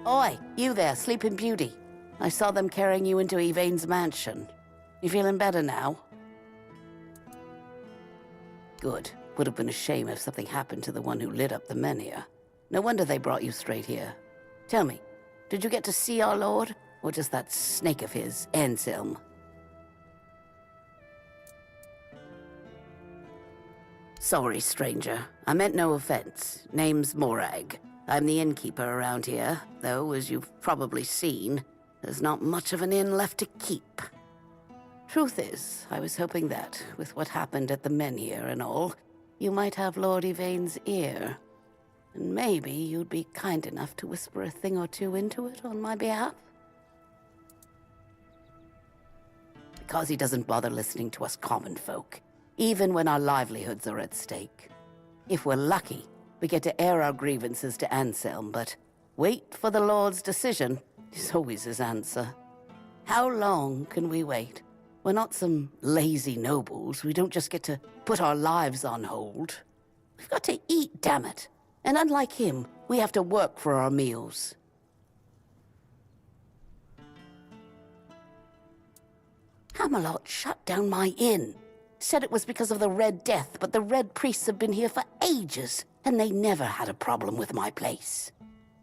Oi, you there, Sleeping Beauty. I saw them carrying you into Yvain's mansion. You feeling better now? Good. Would have been a shame if something happened to the one who lit up the menhir. No wonder they brought you straight here. Tell me, did you get to see our lord? Or just that snake of his, Anselm? Sorry, stranger. I meant no offense. Name's Morag. I'm the innkeeper around here, though, as you've probably seen, there's not much of an inn left to keep. Truth is, I was hoping that, with what happened at the menhir and all, you might have Lord Yvain's ear. And maybe you'd be kind enough to whisper a thing or two into it on my behalf? Because he doesn't bother listening to us common folk, even when our livelihoods are at stake. If we're lucky, we get to air our grievances to Anselm, but wait for the Lord's decision is always his answer. How long can we wait? We're not some lazy nobles. We don't just get to put our lives on hold. We've got to eat, damn it. And unlike him, we have to work for our meals. Camelot shut down my inn. Said it was because of the Red Death, but the Red Priests have been here for ages, and they never had a problem with my place.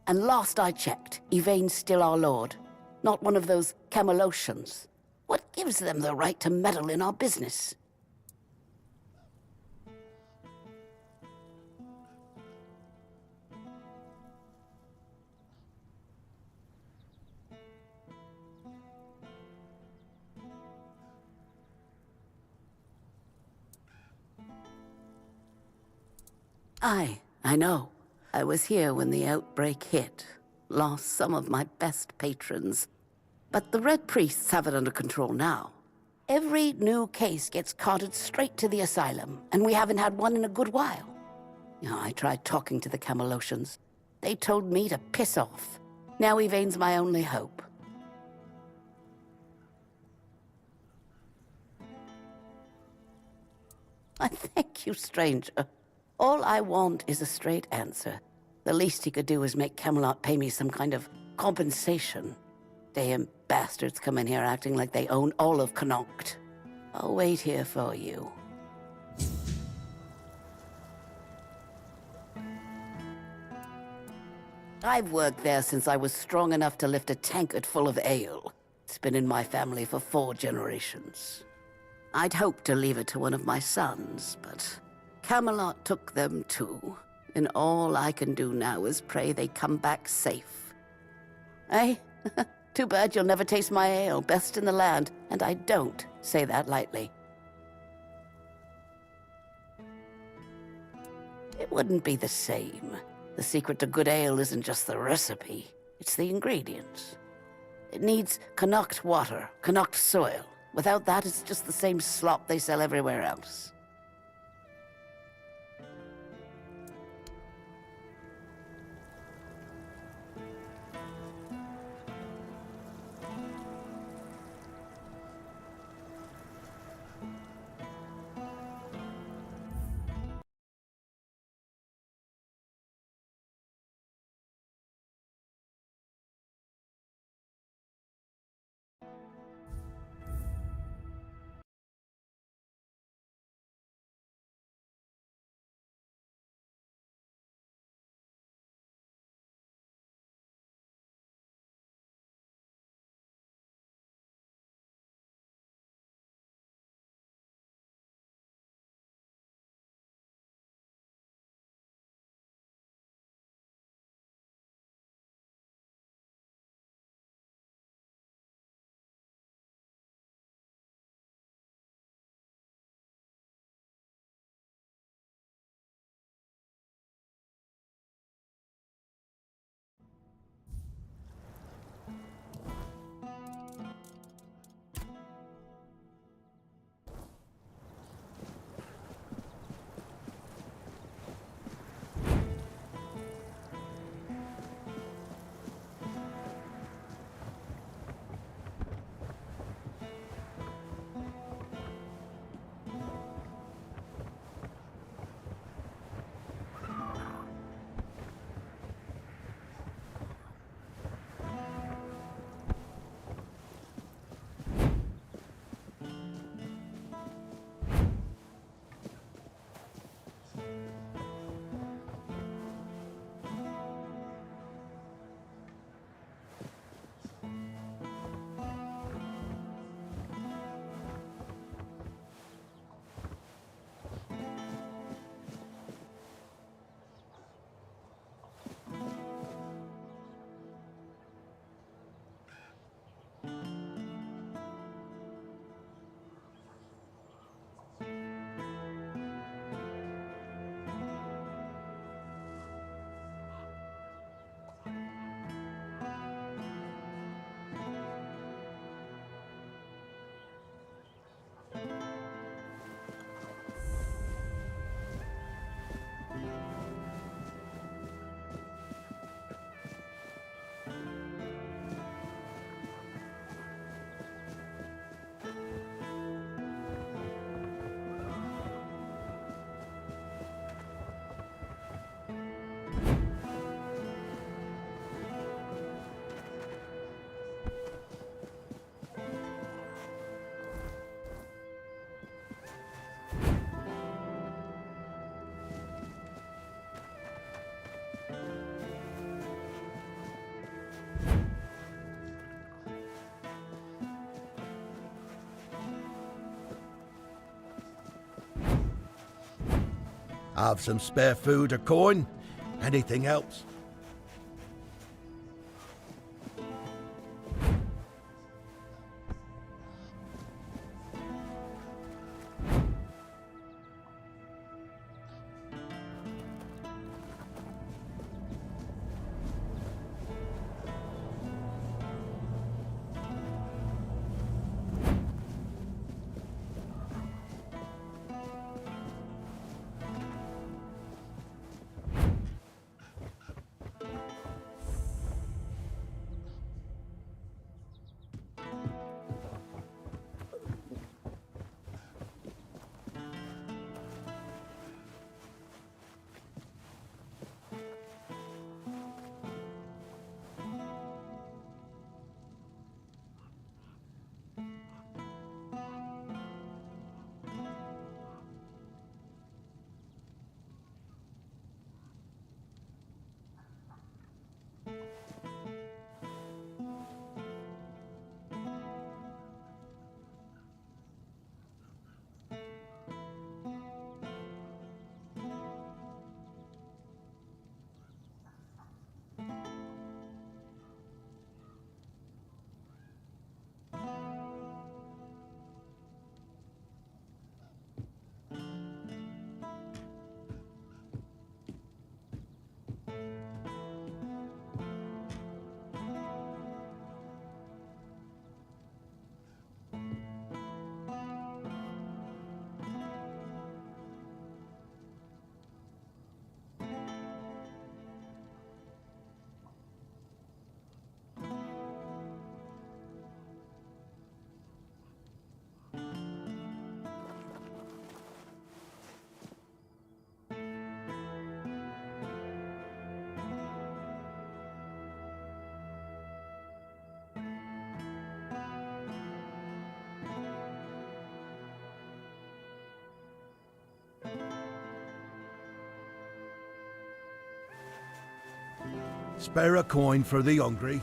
And last I checked, Yvain's still our lord, not one of those Camelocians. What gives them the right to meddle in our business? I know. I was here when the outbreak hit. Lost some of my best patrons. But the Red Priests have it under control now. Every new case gets carted straight to the asylum, and we haven't had one in a good while. I tried talking to the Camelocians. They told me to piss off. Now Yvain's my only hope. I thank you, stranger. All I want is a straight answer. The least he could do is make Camelot pay me some kind of compensation. Damn bastards come in here acting like they own all of Connacht. I'll wait here for you. I've worked there since I was strong enough to lift a tankard full of ale. It's been in my family for 4 generations. I'd hoped to leave it to one of my sons, but Camelot took them too. And all I can do now is pray they come back safe. Eh? Too bad you'll never taste my ale, best in the land, and I don't say that lightly. It wouldn't be the same. The secret to good ale isn't just the recipe, it's the ingredients. It needs Connacht water, Connacht soil. Without that, it's just the same slop they sell everywhere else. Have some spare food or coin? Anything else? Spare a coin for the hungry.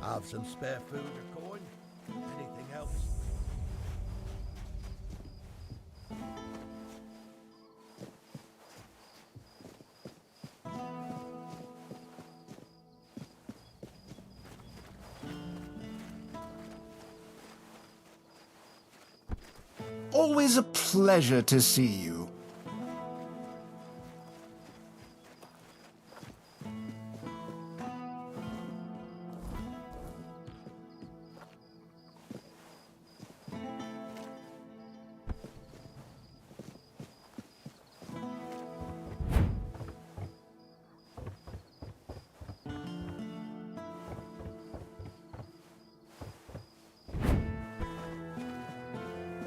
Have some spare food or coin? Anything else? Always a pleasure to see you.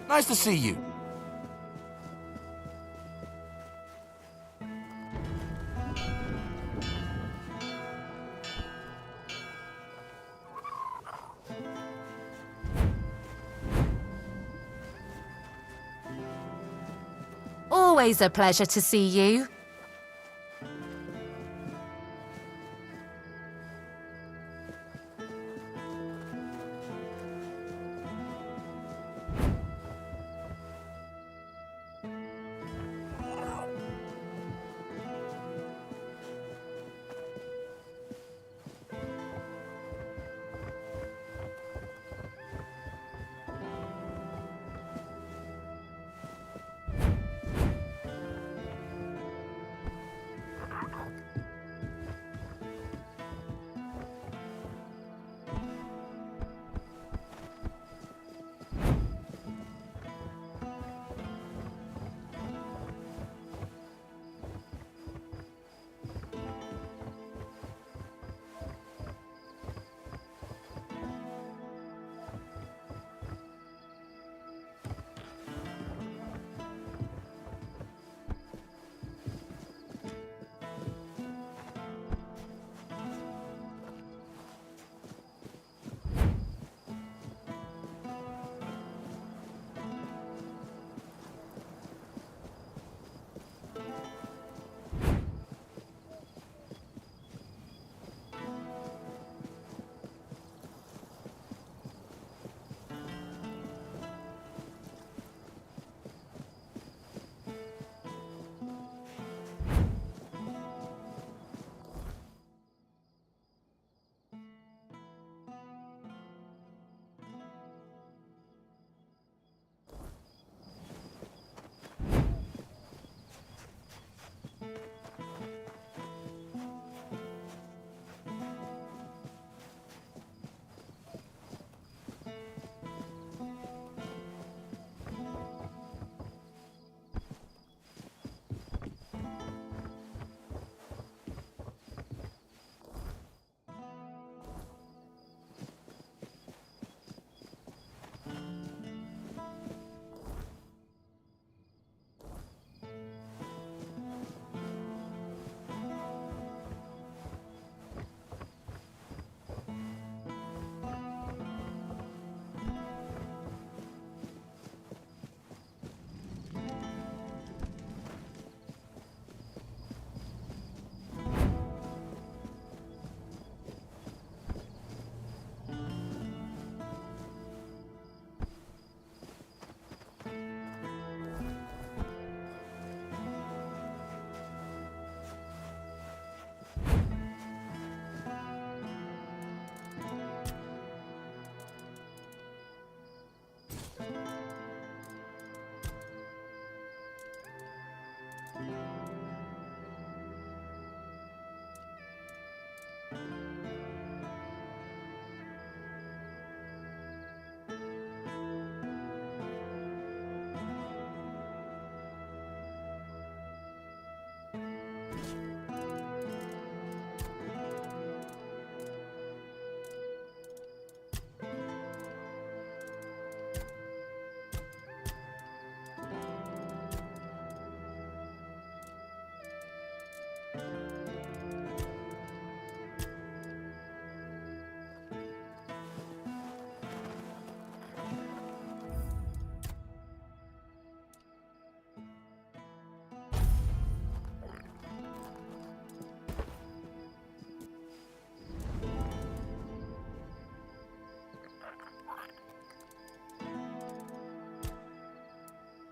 Nice to see you. Always a pleasure to see you.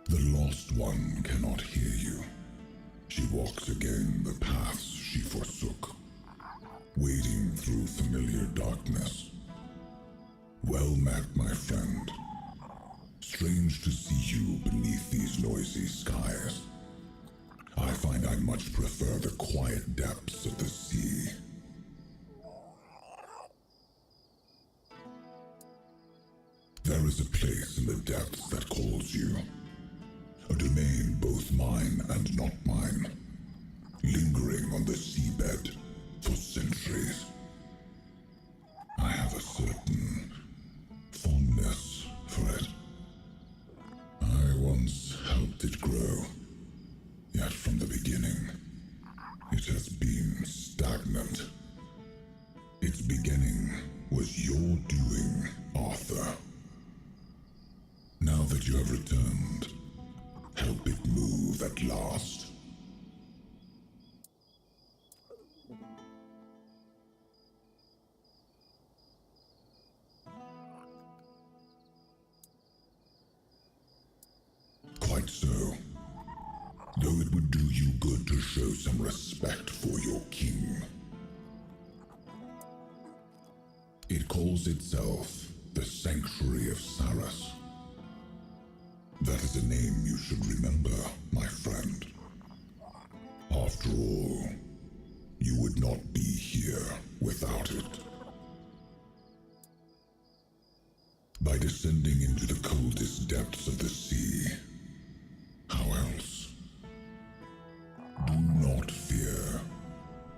The lost one cannot hear you. She walks again the paths she forsook, wading through familiar darkness. Well met, my friend. Strange to see you beneath these noisy skies. I find I much prefer the quiet depths of the sea. There is a place in the depths that calls you. A domain both mine and not mine, lingering on the seabed for centuries. I have a certain fondness for it. helped it grow. Yet from the beginning, it has been stagnant. Its beginning was your doing, Arthur. Now that you have returned, help it move at last. Quite so. Though it would do you good to show some respect for your king. It calls itself the Sanctuary of Saras. That is a name you should remember, my friend. After all, you would not be here without it. By descending into the coldest depths of the sea, how else? Do not fear.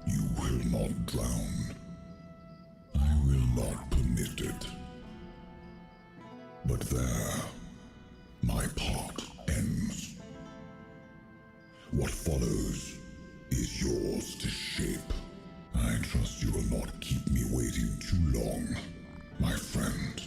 You will not drown. I will not permit it. But there, my part ends. What follows is yours to shape. I trust you will not keep me waiting too long, my friend.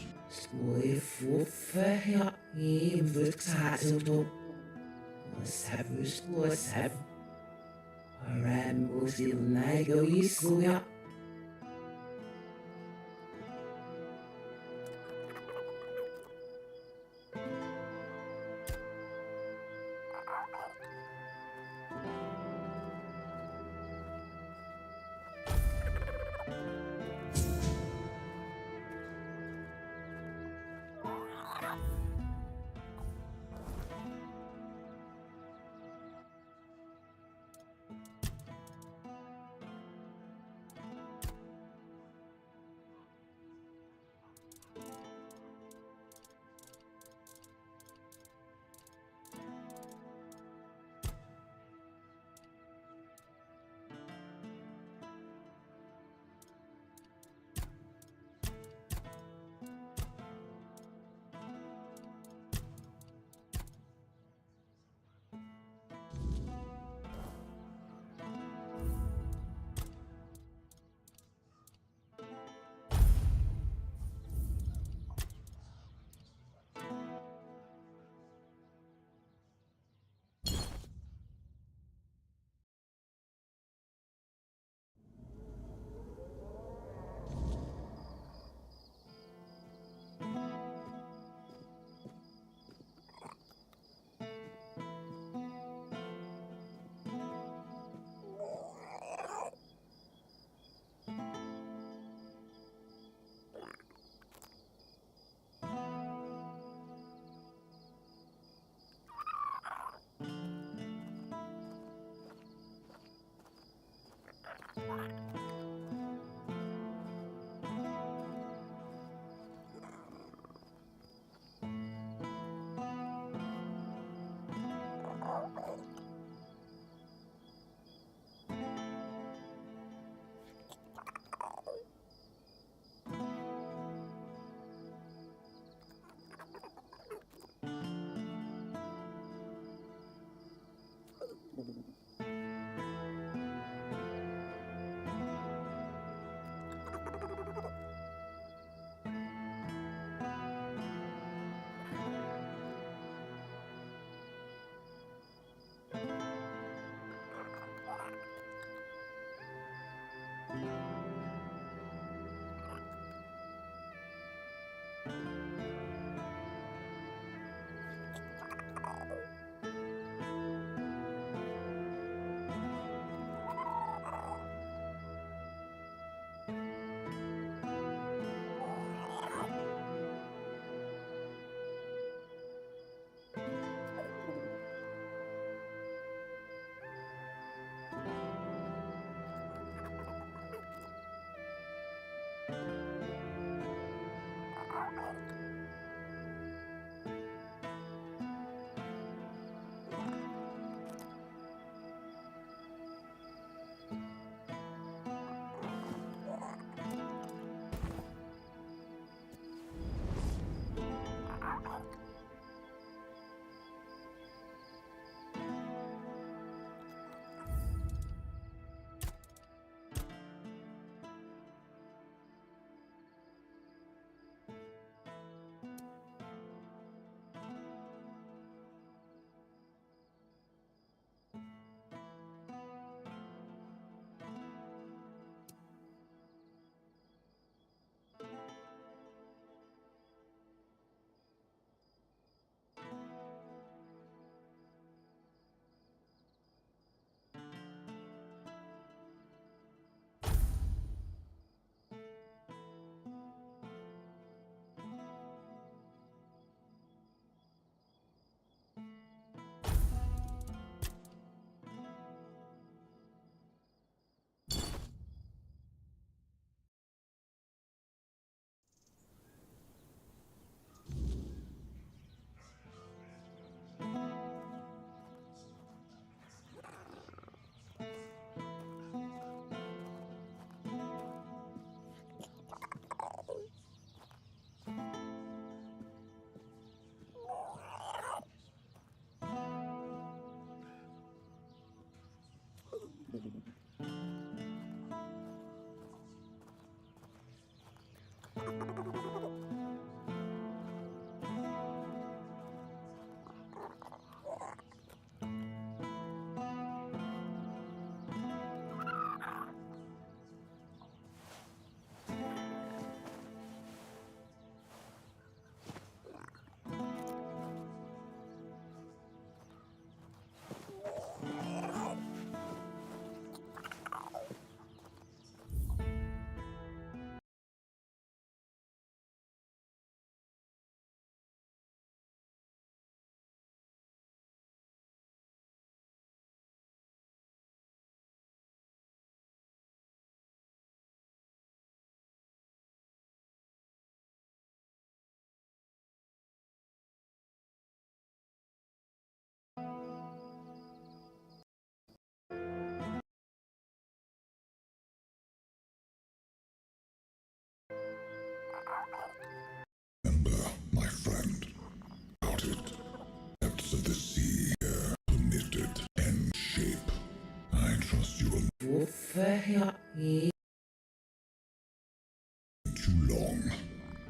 Too long,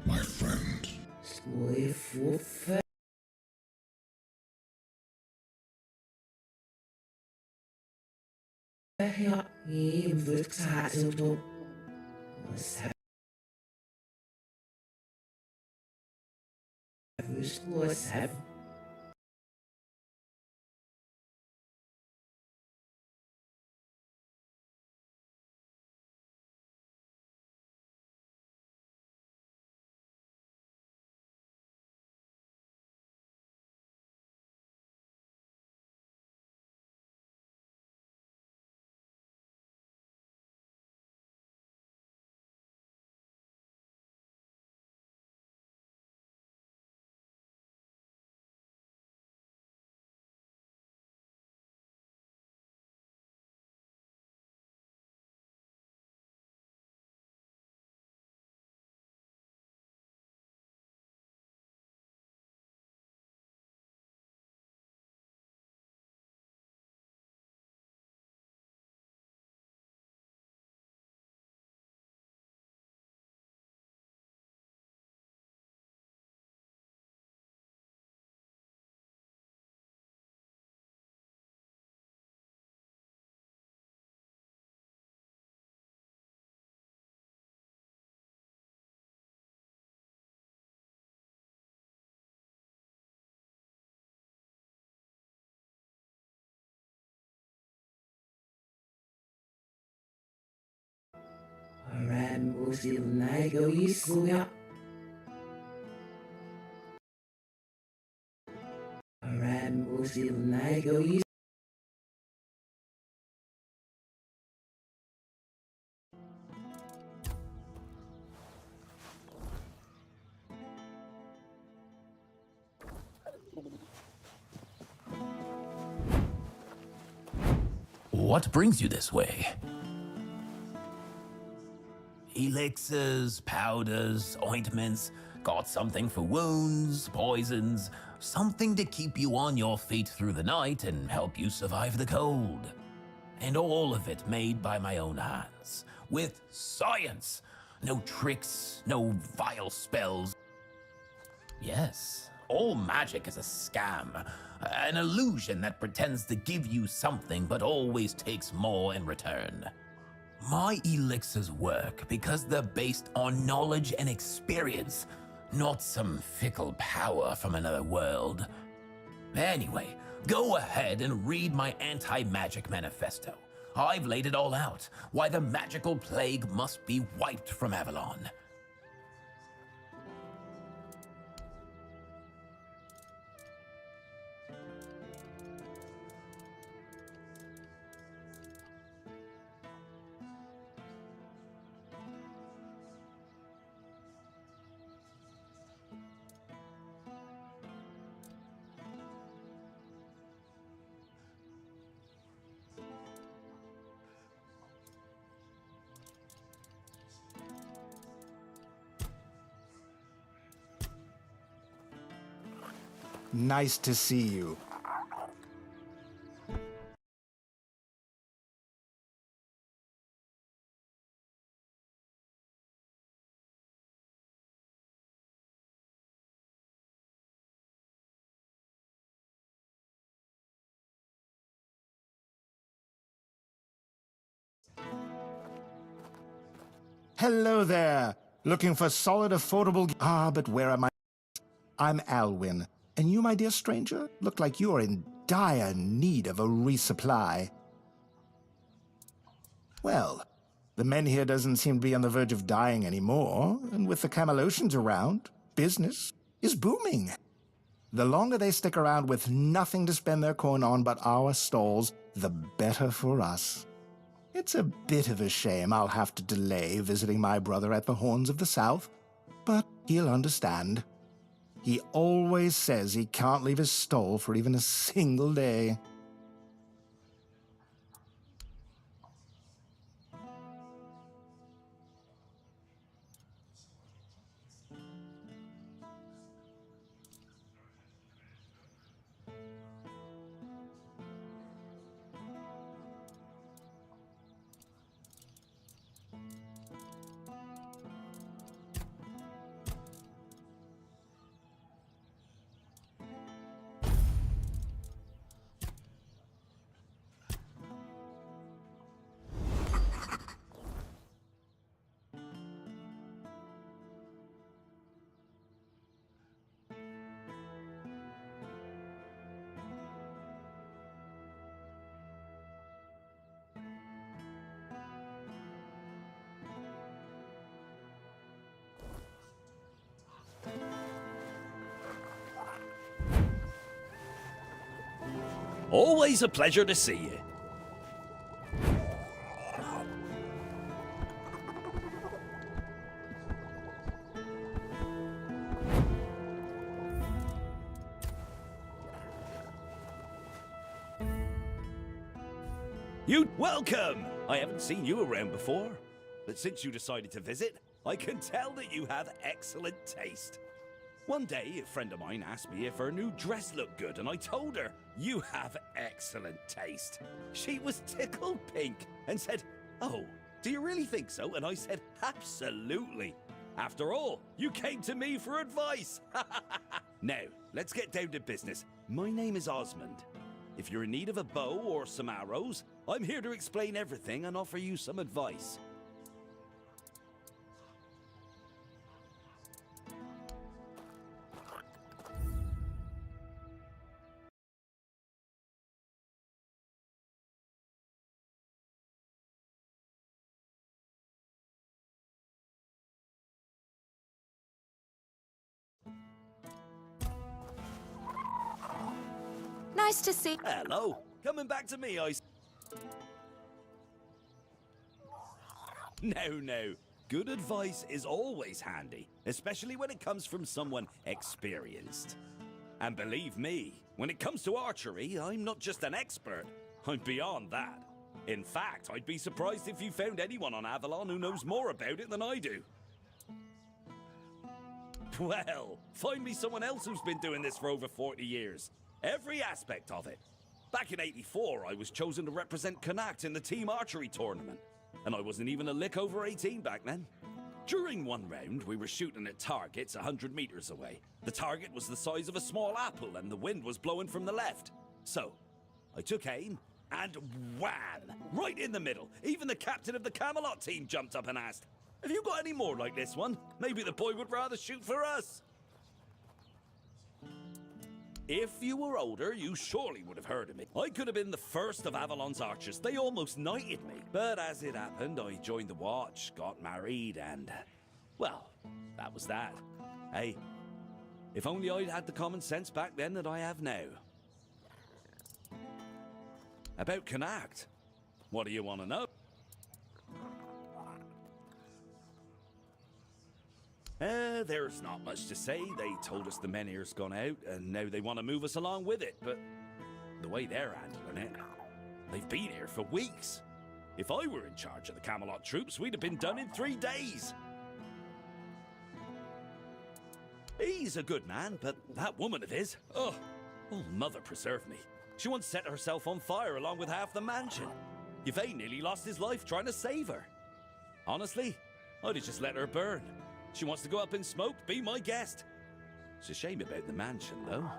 my friend. What brings you this way? Elixirs, powders, ointments, got something for wounds, poisons, something to keep you on your feet through the night and help you survive the cold. And all of it made by my own hands, with science. No tricks, no vile spells. Yes, all magic is a scam, an illusion that pretends to give you something but always takes more in return. My elixirs work because they're based on knowledge and experience, not some fickle power from another world. Anyway, go ahead and read my anti-magic manifesto. I've laid it all out, why the magical plague must be wiped from Avalon. Nice to see you. Hello there. Looking for solid, affordable... but where am I? I'm Alwyn. And you, my dear stranger, look like you are in dire need of a resupply. Well, the men here doesn't seem to be on the verge of dying anymore, and with the Camelotians around, business is booming. The longer they stick around with nothing to spend their coin on but our stalls, the better for us. It's a bit of a shame I'll have to delay visiting my brother at the Horns of the South, but he'll understand. He always says he can't leave his stall for even a single day. Always a pleasure to see you. Welcome! I haven't seen you around before, but since you decided to visit, I can tell that you have excellent taste. One day, a friend of mine asked me if her new dress looked good, and I told her, "You have excellent taste." She was tickled pink and said, "Oh, do you really think so?" And I said, "Absolutely. After all, you came to me for advice." Now, let's get down to business. My name is Osmond. If you're in need of a bow or some arrows, I'm here to explain everything and offer you some advice. Nice to see. Hello. Coming back to me, No. Good advice is always handy, especially when it comes from someone experienced. And believe me, when it comes to archery, I'm not just an expert. I'm beyond that. In fact, I'd be surprised if you found anyone on Avalon who knows more about it than I do. Well, find me someone else who's been doing this for over 40 years. Every aspect of it. Back in '84, I was chosen to represent Connacht in the team archery tournament. And I wasn't even a lick over 18 back then. During one round, we were shooting at targets 100 meters away. The target was the size of a small apple and the wind was blowing from the left. So, I took aim and wham! Right in the middle. Even the captain of the Camelot team jumped up and asked, "Have you got any more like this one? Maybe the boy would rather shoot for us." If you were older, you surely would have heard of me. I could have been the first of Avalon's archers. They almost knighted me. But as it happened, I joined the watch, got married, and... well, that was that. Hey, if only I'd had the common sense back then that I have now. About Connacht. What do you want to know? There's not much to say. They told us the men here's gone out, and now they want to move us along with it, but the way they're handling it, they've been here for weeks. If I were in charge of the Camelot troops, we'd have been done in 3 days. He's a good man, but that woman of his, oh, mother preserve me. She once set herself on fire along with half the mansion. Yvain nearly lost his life trying to save her. Honestly, I'd have just let her burn. She wants to go up in smoke, be my guest. It's a shame about the mansion, though.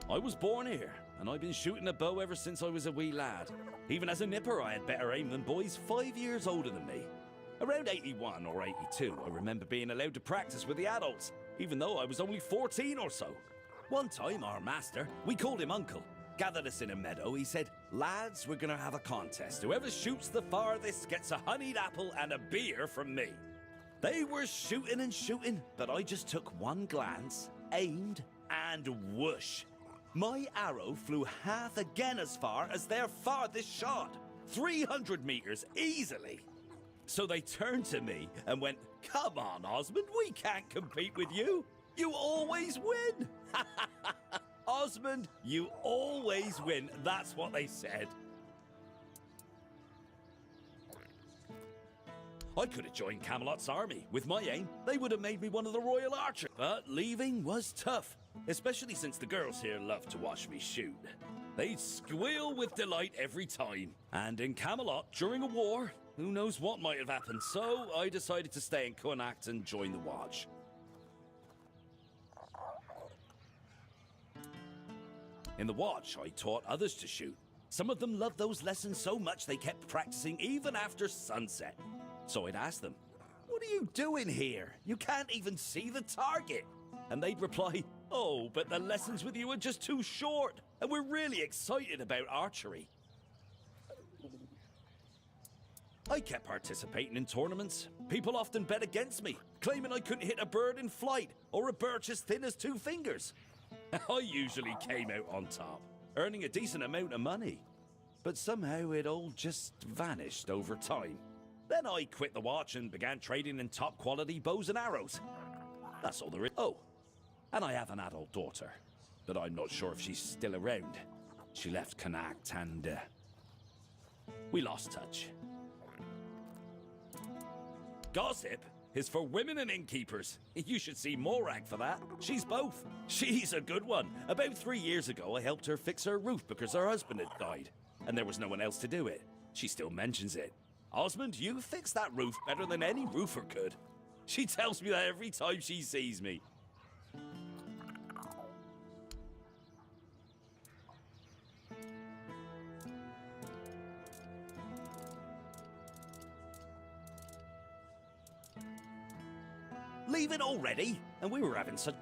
I was born here, and I've been shooting a bow ever since I was a wee lad. Even as a nipper, I had better aim than boys 5 years older than me. Around 81 or 82, I remember being allowed to practice with the adults, even though I was only 14 or so. One time, our master, we called him Uncle, gathered us in a meadow. He said, "Lads, we're gonna have a contest. Whoever shoots the farthest gets a honeyed apple and a beer from me." They were shooting and shooting, but I just took one glance, aimed, and whoosh. My arrow flew half again as far as their farthest shot. 300 meters, easily. So they turned to me and went, "Come on, Osmond, we can't compete with you. You always win." Osmond, you always win. That's what they said. I could have joined Camelot's army. With my aim, they would have made me one of the royal archers. But leaving was tough, especially since the girls here love to watch me shoot. They'd squeal with delight every time. And in Camelot, during a war, who knows what might have happened, so I decided to stay in Connacht and join the watch. In the watch, I taught others to shoot. Some of them loved those lessons so much they kept practicing even after sunset. So I'd ask them, "What are you doing here? You can't even see the target." And they'd reply, "Oh, but the lessons with you are just too short, and we're really excited about archery." I kept participating in tournaments. People often bet against me, claiming I couldn't hit a bird in flight or a birch as thin as 2 fingers. I usually came out on top, earning a decent amount of money. But somehow it all just vanished over time. Then I quit the watch and began trading in top quality bows and arrows. That's all there is. Oh, and I have an adult daughter, but I'm not sure if she's still around. She left Connacht and we lost touch. Gossip is for women and innkeepers. You should see Morag for that. She's both. She's a good one. About 3 years ago, I helped her fix her roof because her husband had died, and there was no one else to do it. She still mentions it. Osmond, you fixed that roof better than any roofer could. She tells me that every time she sees me. Leave it already? And we were having such...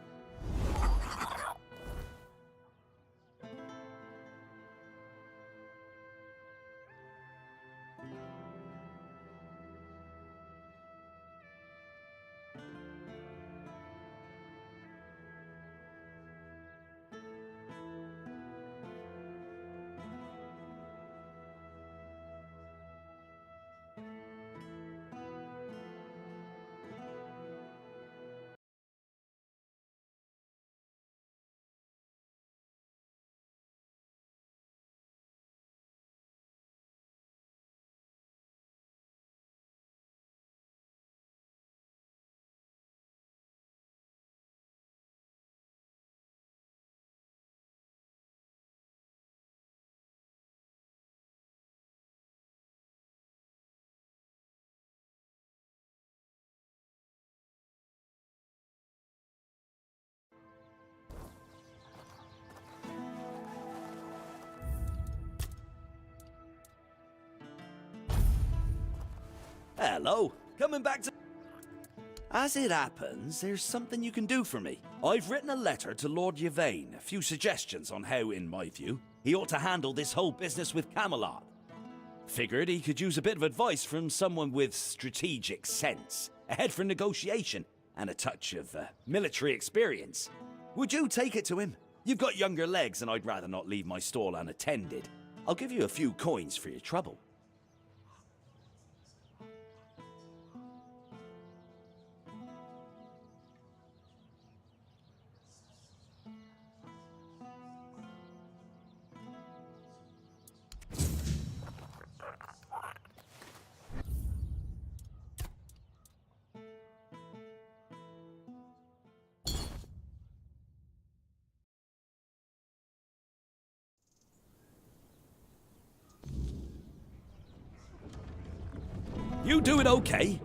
Hello, coming back to... As it happens, there's something you can do for me. I've written a letter to Lord Yvain, a few suggestions on how, in my view, he ought to handle this whole business with Camelot. Figured he could use a bit of advice from someone with strategic sense, a head for negotiation, and a touch of military experience. Would you take it to him? You've got younger legs, and I'd rather not leave my stall unattended. I'll give you a few coins for your trouble. You doing okay?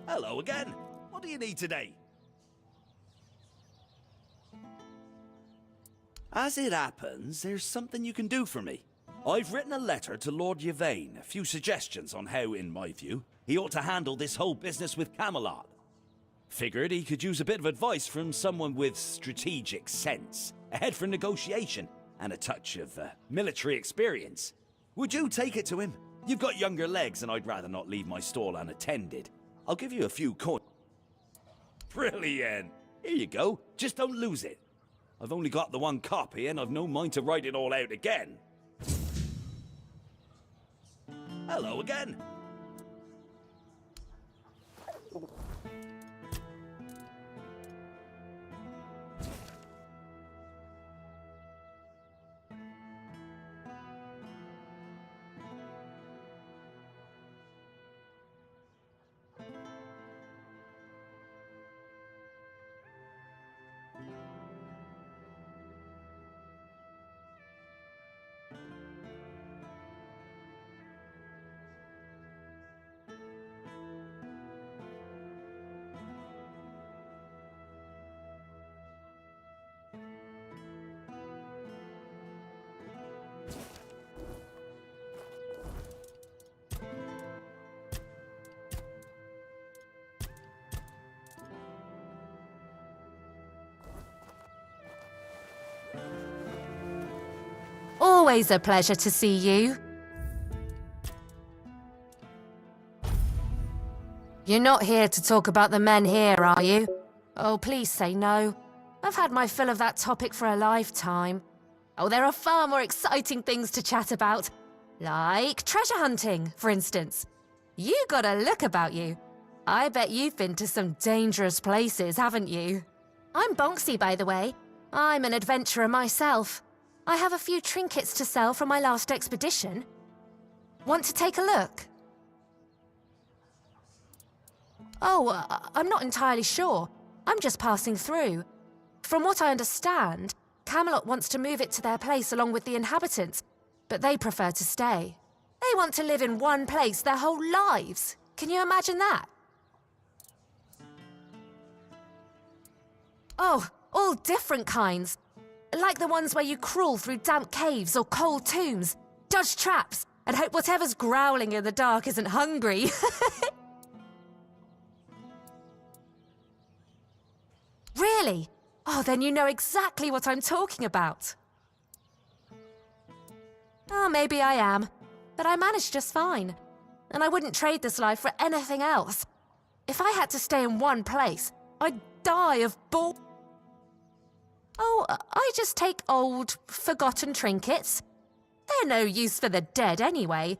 Hello again. What do you need today? As it happens, there's something you can do for me. I've written a letter to Lord Yvain, a few suggestions on how, in my view, he ought to handle this whole business with Camelot. Figured he could use a bit of advice from someone with strategic sense, a head for negotiation, and a touch of military experience. Would you take it to him? You've got younger legs, and I'd rather not leave my stall unattended. I'll give you a few coins. Brilliant! Here you go. Just don't lose it. I've only got the one copy, and I've no mind to write it all out again. Hello again. Always a pleasure to see you. You're not here to talk about the men here, are you? Oh, please say no. I've had my fill of that topic for a lifetime. Oh, there are far more exciting things to chat about. Like treasure hunting, for instance. You got a look about you. I bet you've been to some dangerous places, haven't you? I'm Bonksy, by the way. I'm an adventurer myself. I have a few trinkets to sell from my last expedition. Want to take a look? Oh, I'm not entirely sure. I'm just passing through. From what I understand, Camelot wants to move it to their place along with the inhabitants, but they prefer to stay. They want to live in one place their whole lives. Can you imagine that? Oh, all different kinds. Like the ones where you crawl through damp caves or cold tombs, dodge traps, and hope whatever's growling in the dark isn't hungry. Really? Oh, then you know exactly what I'm talking about. Oh, maybe I am. But I managed just fine. And I wouldn't trade this life for anything else. If I had to stay in one place, I'd die of bore. Oh, I just take old, forgotten trinkets. They're no use for the dead anyway.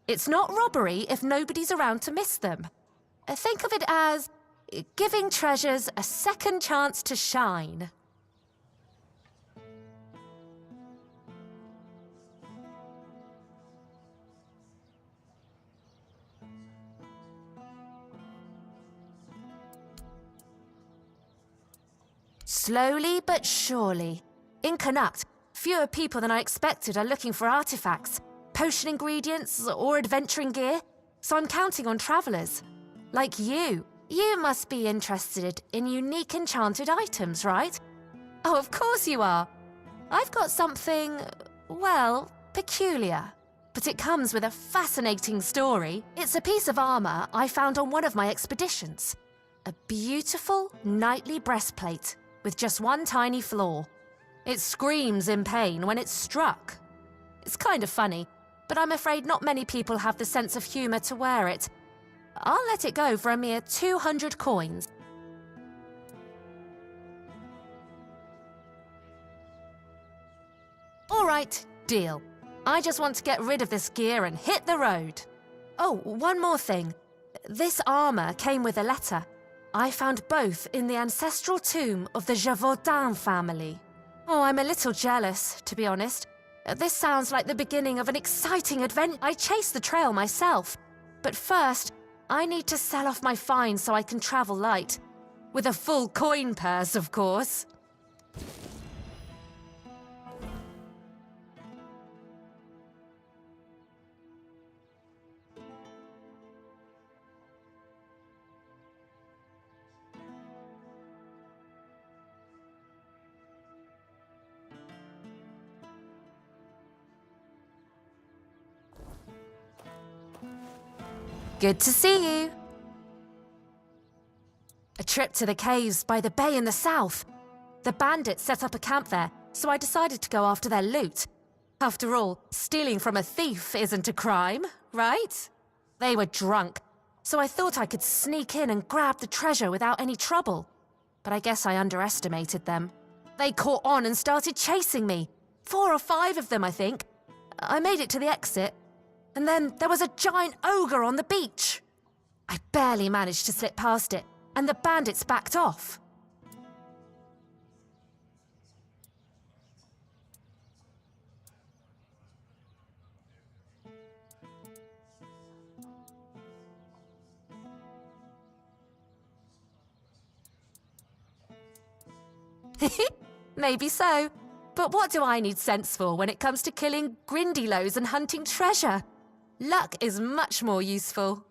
It's not robbery if nobody's around to miss them. Think of it as giving treasures a second chance to shine. Slowly but surely. In Connacht, fewer people than I expected are looking for artifacts, potion ingredients, or adventuring gear, so I'm counting on travelers. Like you. You must be interested in unique enchanted items, right? Oh, of course you are. I've got something, well, peculiar. But it comes with a fascinating story. It's a piece of armor I found on one of my expeditions. A beautiful, knightly breastplate with just one tiny flaw. It screams in pain when it's struck. It's kind of funny, but I'm afraid not many people have the sense of humor to wear it. I'll let it go for a mere 200 coins. All right, deal. I just want to get rid of this gear and hit the road. Oh, one more thing. This armor came with a letter. I found both in the ancestral tomb of the Gévaudan family. Oh, I'm a little jealous, to be honest. This sounds like the beginning of an exciting adventure. I chased the trail myself. But first, I need to sell off my finds so I can travel light. With a full coin purse, of course. Good to see you. A trip to the caves by the bay in the south. The bandits set up a camp there, so I decided to go after their loot. After all, stealing from a thief isn't a crime, right? They were drunk, so I thought I could sneak in and grab the treasure without any trouble. But I guess I underestimated them. They caught on and started chasing me. 4 or 5 of them, I think. I made it to the exit. And then there was a giant ogre on the beach. I barely managed to slip past it, and the bandits backed off. Maybe so. But what do I need sense for when it comes to killing grindylows and hunting treasure? Luck is much more useful.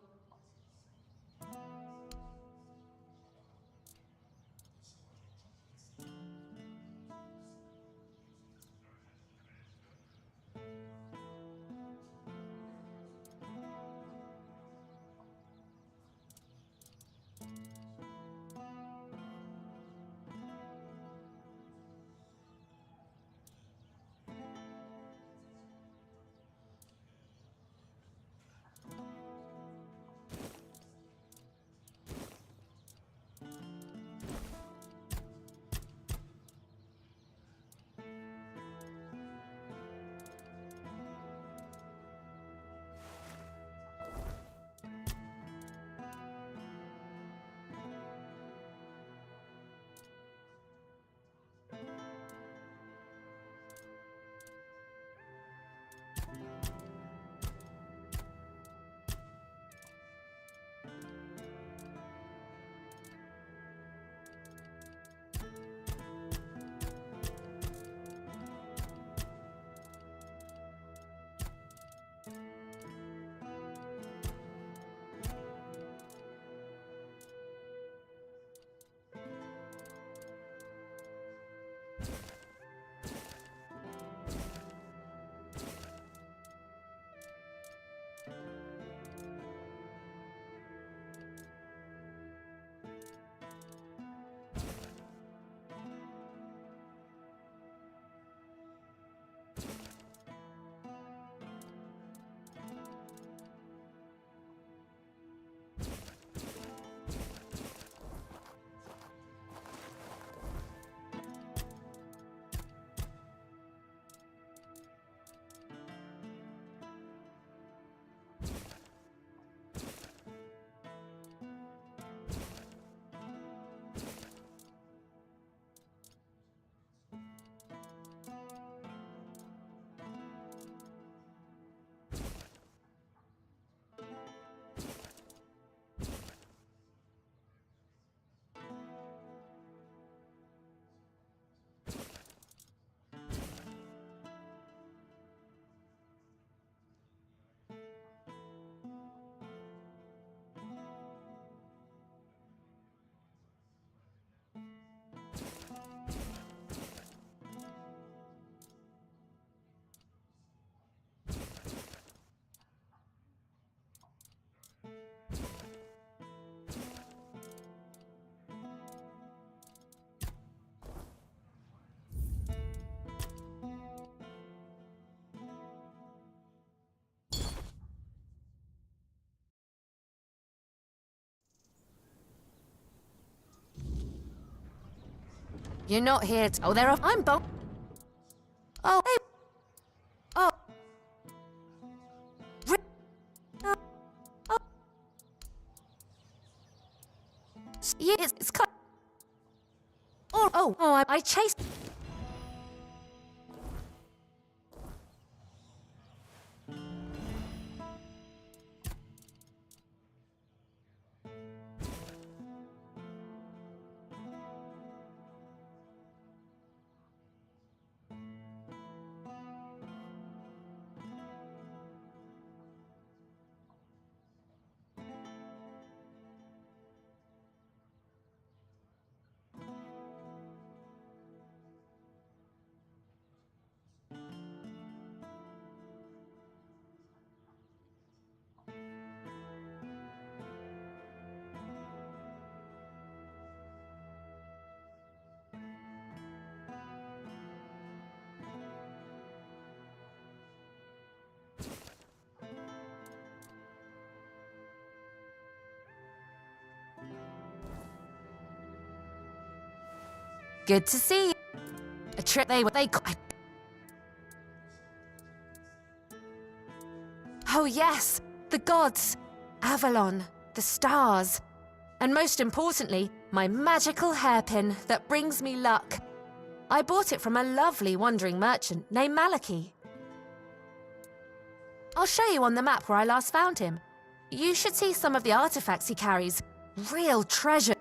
You're not here to... Oh, there are... I'm bon... Oh, hey... Oh... Oh... Yeah, it's cut... I chased... Good to see you. A trip they... Oh yes, the gods, Avalon, the stars, and most importantly, my magical hairpin that brings me luck. I bought it from a lovely wandering merchant named Malachi. I'll show you on the map where I last found him. You should see some of the artifacts he carries. Real treasure.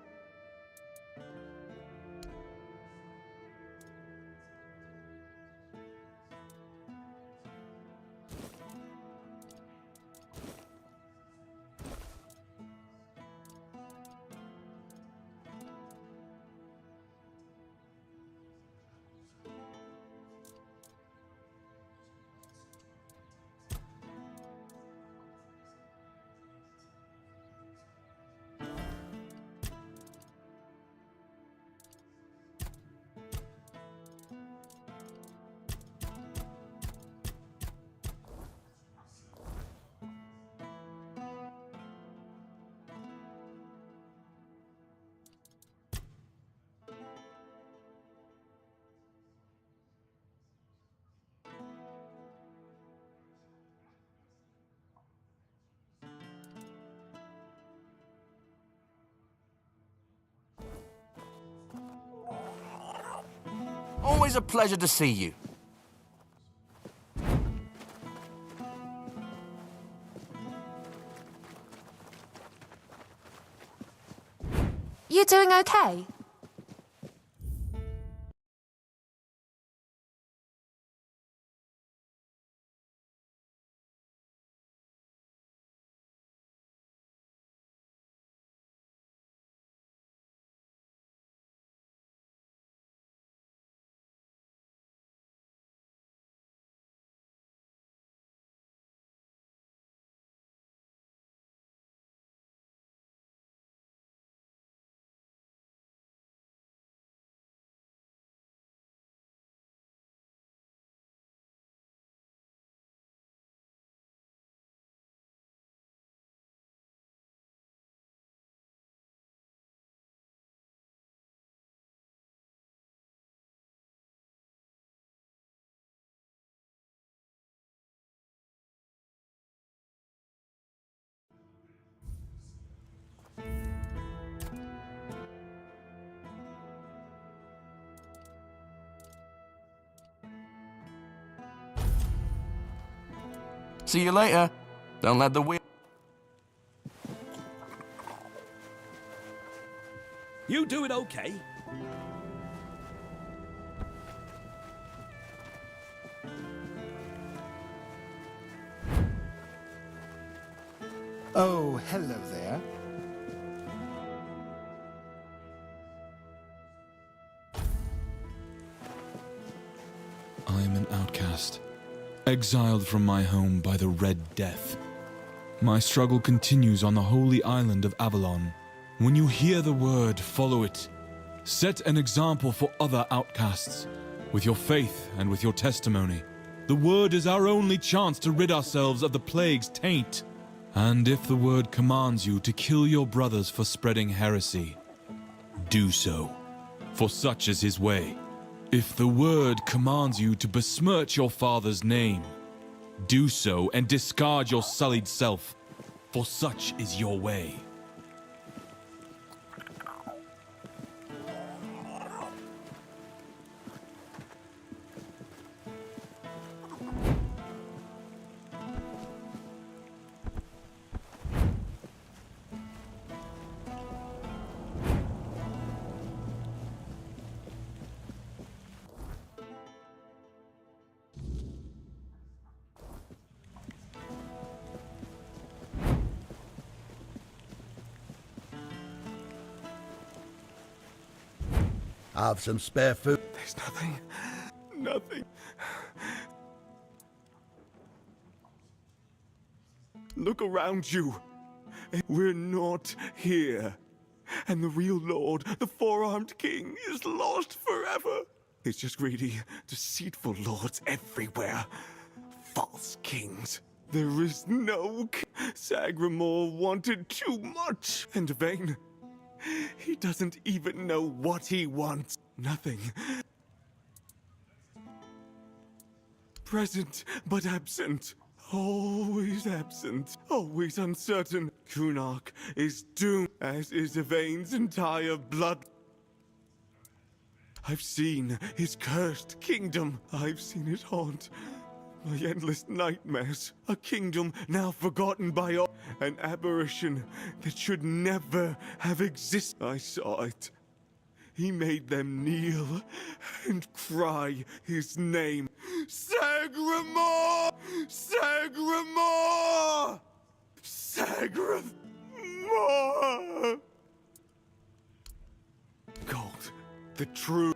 Always a pleasure to see you. You doing okay? See you later. Don't let the wheel... You doing okay? Oh, hello there. I am an outcast, exiled from my home by the Red Death. My struggle continues on the holy island of Avalon. When you hear the word, follow it. Set an example for other outcasts, with your faith and with your testimony. The word is our only chance to rid ourselves of the plague's taint. And if the word commands you to kill your brothers for spreading heresy, do so. for such is his way. If the word commands you to besmirch your father's name, do so and discard your sullied self, for such is your way. Have some spare food. There's nothing. Nothing. Look around you. We're not here. And the real Lord, the four-armed king, is lost forever. It's just greedy, deceitful lords everywhere. False kings. There is no Sagramore wanted too much. And vain. He doesn't even know what he wants. Nothing. Present, but absent. Always absent. Always uncertain. Kunark is doomed, as is Yvain's entire blood. I've seen his cursed kingdom. I've seen it haunt my endless nightmares. A kingdom now forgotten by all. An aberration that should never have existed. I saw it. He made them kneel and cry his name. Sagramore! Sagramore! Sagramore! Gold, the true.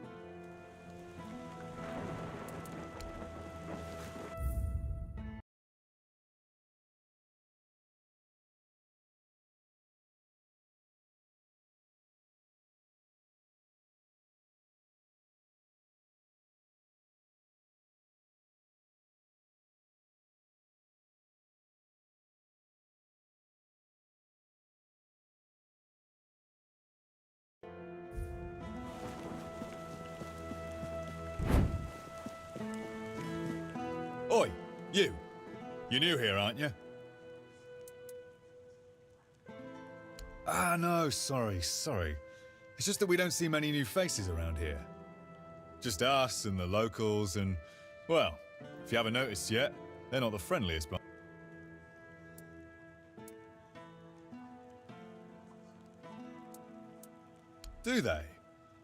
Oi, you. You're new here, aren't you? Ah, no, sorry. It's just that we don't see many new faces around here. Just us and the locals and, well, if you haven't noticed yet, they're not the friendliest bunch. Do they?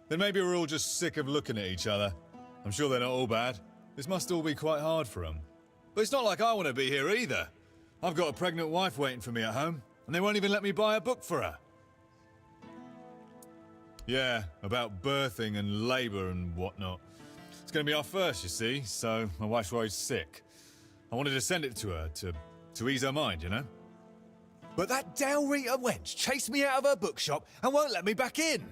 Then maybe we're all just sick of looking at each other. I'm sure they're not all bad. This must all be quite hard for them. But it's not like I want to be here either. I've got a pregnant wife waiting for me at home, and they won't even let me buy a book for her. Yeah, about birthing and labour and whatnot. It's going to be our first, you see, so my wife's worried sick. I wanted to send it to her, to ease her mind, you know? But that Dalrita wench chased me out of her bookshop and won't let me back in.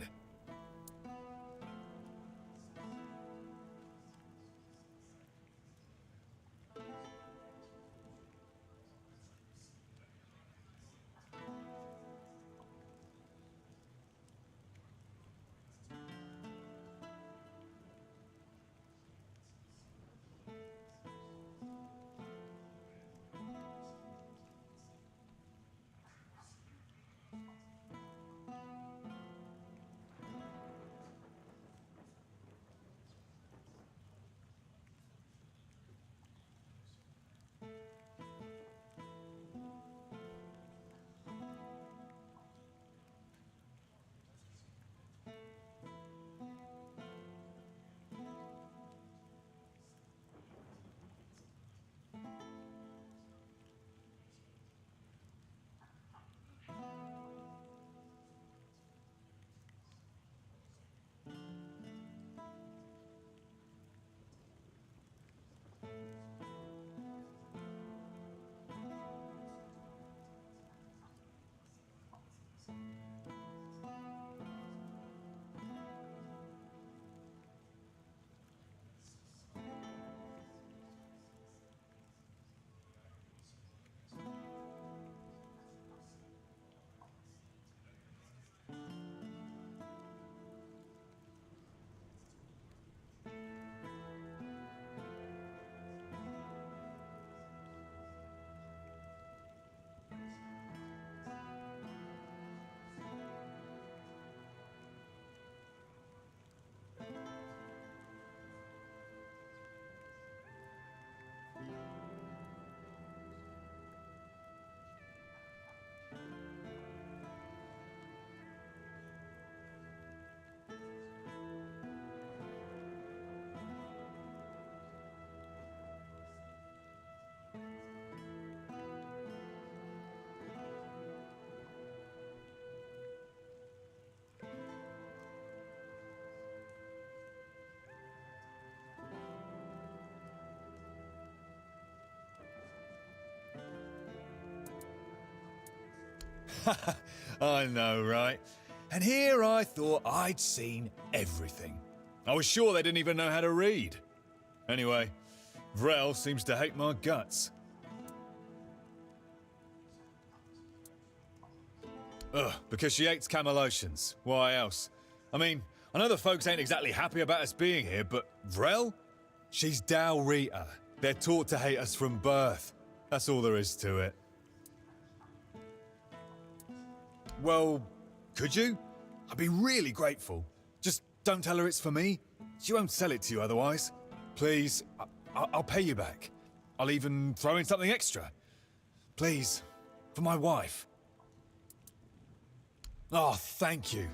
I know, right? And here I thought I'd seen everything. I was sure they didn't even know how to read. Anyway, Vrel seems to hate my guts. Ugh, because she hates Camelotians. Why else? I mean, I know the folks ain't exactly happy about us being here, but Vrel? She's Dal Rita. They're taught to hate us from birth. That's all there is to it. Well, could you? I'd be really grateful. Just don't tell her it's for me. She won't sell it to you otherwise. Please, I'll pay you back. I'll even throw in something extra. Please, for my wife. Oh, thank you.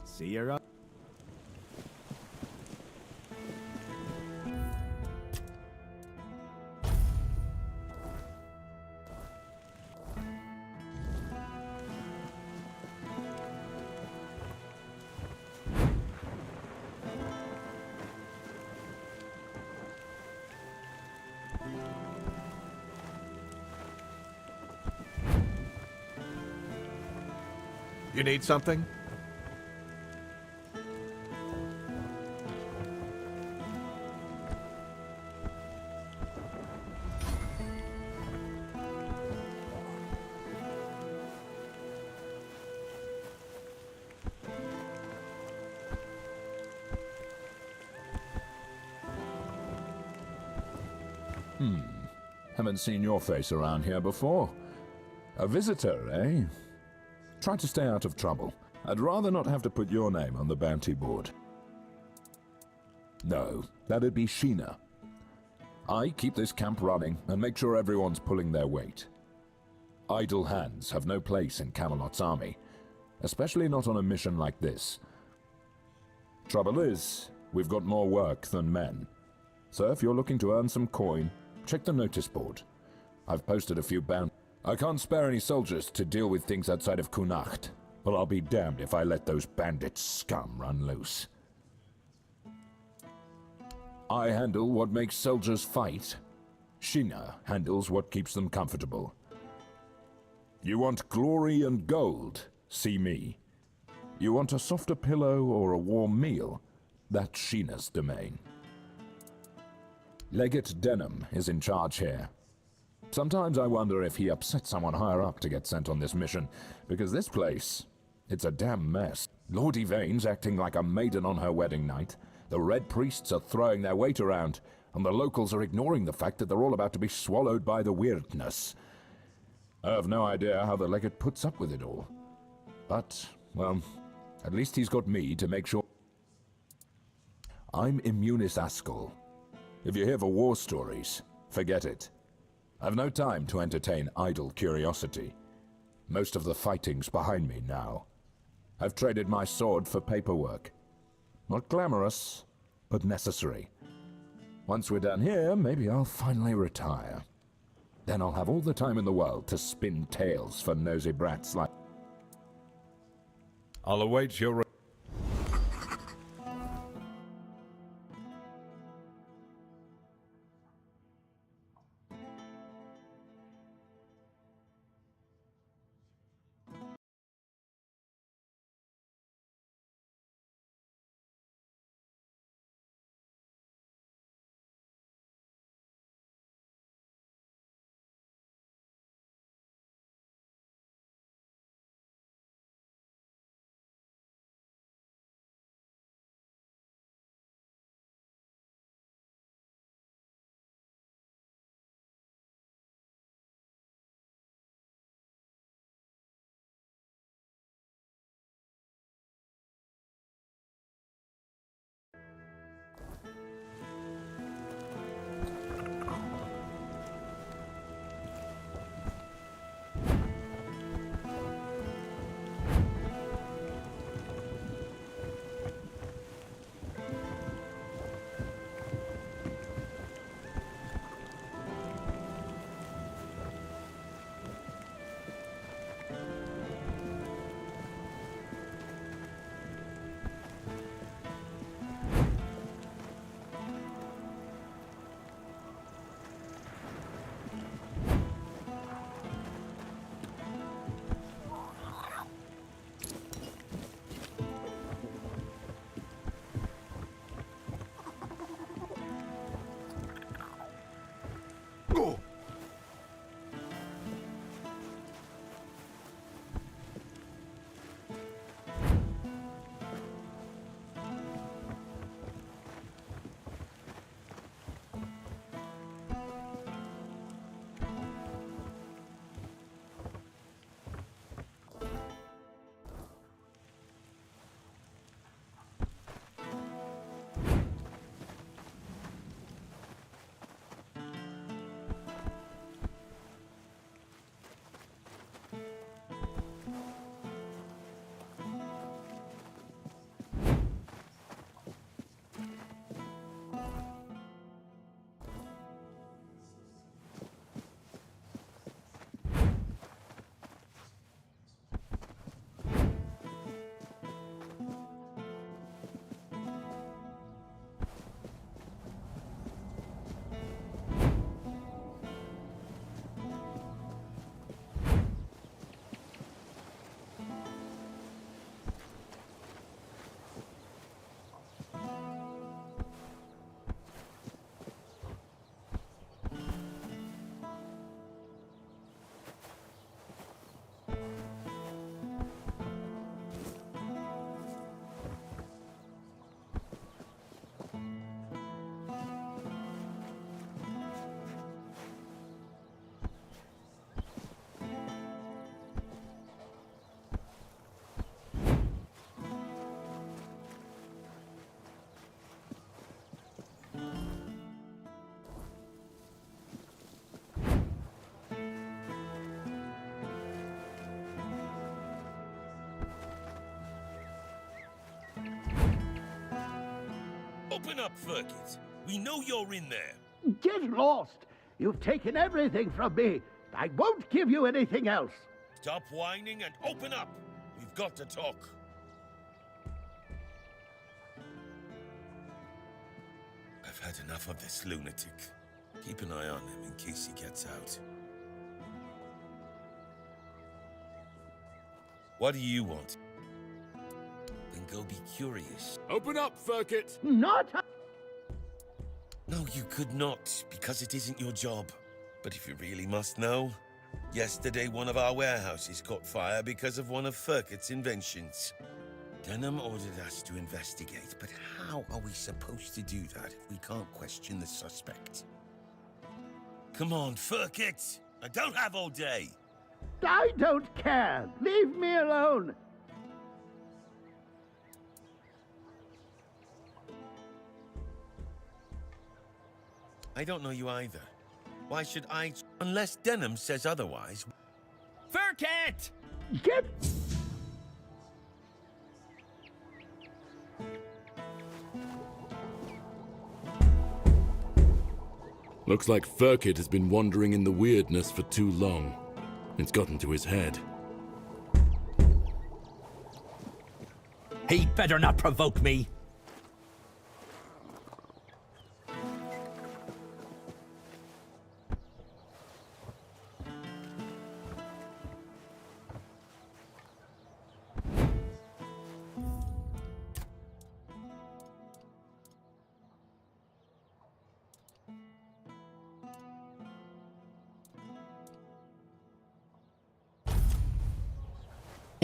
See you around. You need something? Haven't seen your face around here before. A visitor, eh? Try to stay out of trouble. I'd rather not have to put your name on the bounty board. No, that'd be Sheena. I keep this camp running and make sure everyone's pulling their weight. Idle hands have no place in Camelot's army, especially not on a mission like this. Trouble is, we've got more work than men. So if you're looking to earn some coin, check the notice board. I've posted a few bounties. I can't spare any soldiers to deal with things outside of Kunacht, but I'll be damned if I let those bandit scum run loose. I handle what makes soldiers fight. Sheena handles what keeps them comfortable. You want glory and gold? See me. You want a softer pillow or a warm meal? That's Sheena's domain. Legate Denham is in charge here. Sometimes I wonder if he upset someone higher up to get sent on this mission, because this place, it's a damn mess. Lord Yvain's acting like a maiden on her wedding night, the Red Priests are throwing their weight around, and the locals are ignoring the fact that they're all about to be swallowed by the weirdness. I have no idea how the legate puts up with it all. But, well, at least he's got me to make sure. I'm Immunis Askel. If you're here for war stories, forget it. I've no time to entertain idle curiosity. Most of the fighting's behind me now. I've traded my sword for paperwork. Not glamorous, but necessary. Once we're done here, maybe I'll finally retire. Then I'll have all the time in the world to spin tales for nosy brats like... I'll await your... Open up, Ferkit. We know you're in there. Get lost! You've taken everything from me. I won't give you anything else. Stop whining and open up. We've got to talk. I've had enough of this lunatic. Keep an eye on him in case he gets out. What do you want? Then go be curious. Open up, Ferkit! Not... No, you could not, because it isn't your job. But if you really must know, yesterday one of our warehouses caught fire because of one of Ferkit's inventions. Denham ordered us to investigate, but how are we supposed to do that if we can't question the suspect? Come on, Ferkit! I don't have all day! I don't care! Leave me alone! I don't know you either. Why should I... Unless Denham says otherwise... Ferkit! Get... Looks like Ferkit has been wandering in the weirdness for too long. It's gotten to his head. He'd better not provoke me.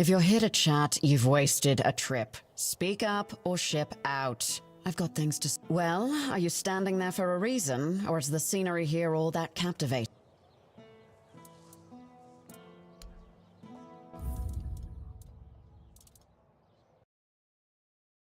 If you're here to chat, you've wasted a trip. Speak up or ship out. I've got things to... Well, are you standing there for a reason, or is the scenery here all that captivating?